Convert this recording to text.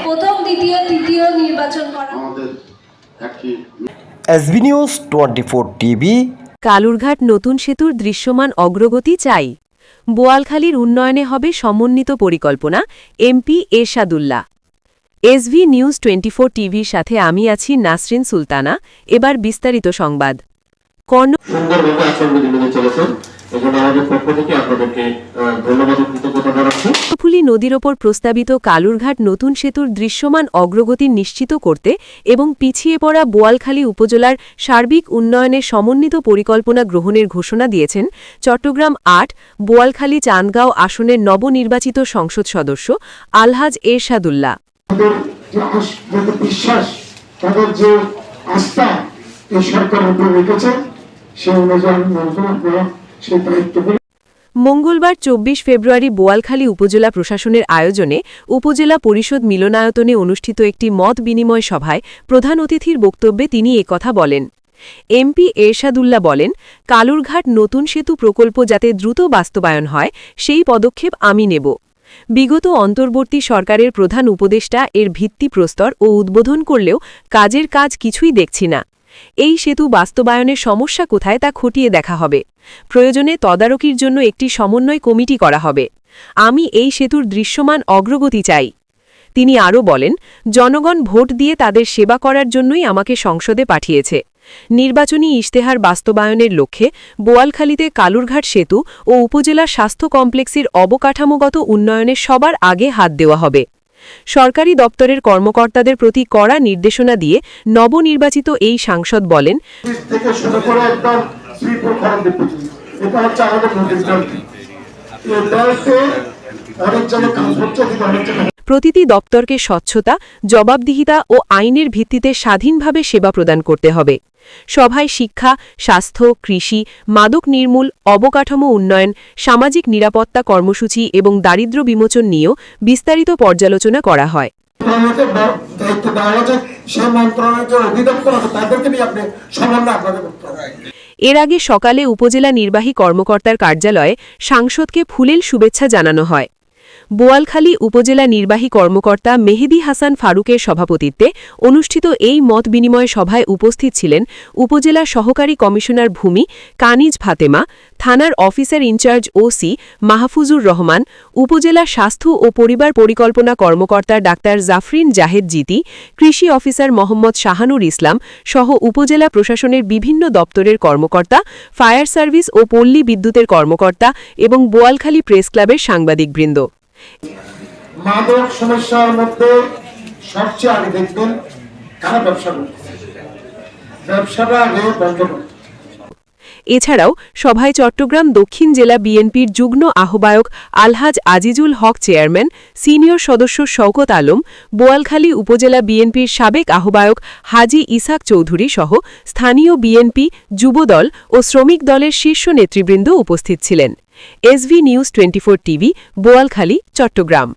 প্রথম দ্বিতীয় তৃতীয় নির্বাচন করা আমাদের একটি এসবি নিউজ 24 টিভি। কালুরঘাট নতুন সেতুর দৃশ্যমান অগ্রগতি চাই। বোয়ালখালীর উন্নয়নে হবে সমন্বিত পরিকল্পনা, এমপি এরশাদুল্লাহ। এসভি নিউজ 24 টিভির সাথে আমি আছি নাসরিন সুলতানা। এবার বিস্তারিত সংবাদ। সুন্দরভাবে আচরণ মেনে চলেছেন, এজন্য আমাদের পক্ষ থেকে আপনাদেরকে ধন্যবাদ ও কৃতজ্ঞতা জানাচ্ছি। ফুলি নদীর ওপর প্রস্তাবিত কালুরঘাট নতুন সেতুর দৃশ্যমান অগ্রগতি নিশ্চিত করতে এবং পিছিয়ে পড়া বোয়ালখালী উপজেলার সার্বিক উন্নয়নে সমন্বিত পরিকল্পনা গ্রহণের ঘোষণা দিয়েছেন চট্টগ্রাম ৮ বোয়ালখালী চান্দগাঁও আসনের নবনির্বাচিত সংসদ সদস্য আলহাজ এরশাদুল্লাহ। বিশ্বাস, তাদের যে আস্থা এই সরকারের উপর রেখেছে, সেই অনুযায়ী সেই দায়িত্বগুলো মঙ্গলবার ২৪ ফেব্রুয়ারি বোয়ালখালী উপজেলা প্রশাসনের আয়োজনে উপজেলা পরিষদ মিলনায়তনে অনুষ্ঠিত একটি মত বিনিময় সভায় প্রধান অতিথির বক্তব্যে তিনি একথা বলেন। এমপি এরশাদুল্লাহ বলেন, কালুরঘাট নতুন সেতু প্রকল্প যাতে দ্রুত বাস্তবায়ন হয় সেই পদক্ষেপ আমি নেব। বিগত অন্তর্বর্তী সরকারের প্রধান উপদেষ্টা এর ভিত্তিপ্রস্তর ও উদ্বোধন করলেও কাজের কাজ কিছুই দেখছি না। এই সেতু বাস্তবায়নের সমস্যা কোথায় তা খতিয়ে দেখা হবে। প্রয়োজনে তদারকির জন্য একটি সমন্বয় কমিটি করা হবে। আমি এই সেতুর দৃশ্যমান অগ্রগতি চাই। তিনি আরও বলেন, জনগণ ভোট দিয়ে তাদের সেবা করার জন্যই আমাকে সংসদে পাঠিয়েছে। নির্বাচনী ইশতেহার বাস্তবায়নের লক্ষ্যে বোয়ালখালীতে কালুরঘাট সেতু ও উপজেলা স্বাস্থ্য কমপ্লেক্সের অবকাঠামোগত উন্নয়নে সবার আগে হাত দেওয়া হবে। সরকারি দপ্তরের কর্মকর্তাদের প্রতি কড়া নির্দেশনা দিয়ে নবনির্বাচিত এই সাংসদ বলেন, প্রতিটি দপ্তরকে স্বচ্ছতা, জবাবদিহিতা ও আইনের ভিত্তিতে স্বাধীনভাবে সেবা প্রদান করতে হবে। সভায় শিক্ষা, স্বাস্থ্য, কৃষি, মাদক নির্মূল, অবকাঠামো উন্নয়ন, সামাজিক নিরাপত্তা কর্মসূচি এবং দারিদ্র্য বিমোচন নিয়েও বিস্তারিত পর্যালোচনা করা হয়। এর আগে সকালে উপজেলা নির্বাহী কর্মকর্তার কার্যালয়ে সাংসদকে ফুলেল শুভেচ্ছা জানানো হয়। বোয়ালখালী উপজেলা নির্বাহী কর্মকর্তা মেহেদী হাসান ফারুকের সভাপতিত্বে অনুষ্ঠিত এই মত বিনিময় সভায় উপস্থিত ছিলেন উপজেলা সহকারী কমিশনার ভূমি কানিজ ফাতেমা, থানার officer in charge OC Mahfuzur Rahman, upazila স্বাস্থ্য ও পরিবার পরিকল্পনা কর্মকর্তা ডাক্তার জাফরিন জাহেদ জিতি, কৃষি অফিসার মোহাম্মদ শাহানুর ইসলাম সহ উপজেলা প্রশাসনের বিভিন্ন দপ্তরের কর্মকর্তা, ফায়ার সার্ভিস ও পল্লী বিদ্যুতের কর্মকর্তা এবং বোয়ালখালী প্রেস ক্লাবের সাংবাদিকবৃন্দ। মাদক সমস্যার মধ্যে সবচেয়ে আগে দেখবেন কারা ব্যবসা করছে, ব্যবসাটা আগে বন্ধ করতে। এছাড়াও সভায় চট্টগ্রাম দক্ষিণ জেলা বিএনপির যুগ্ম আহ্বায়ক আলহাজ আজিজুল হক চেয়ারম্যান, সিনিয়র সদস্য শওকত আলম, বোয়ালখালী উপজেলা বিএনপির সাবেক আহ্বায়ক হাজি ইসাক চৌধুরী সহ স্থানীয় বিএনপি, যুবদল ও শ্রমিক দলের শীর্ষ নেতৃবৃন্দ উপস্থিত ছিলেন। SV news 24 TV, Boalkhali, Chittagong.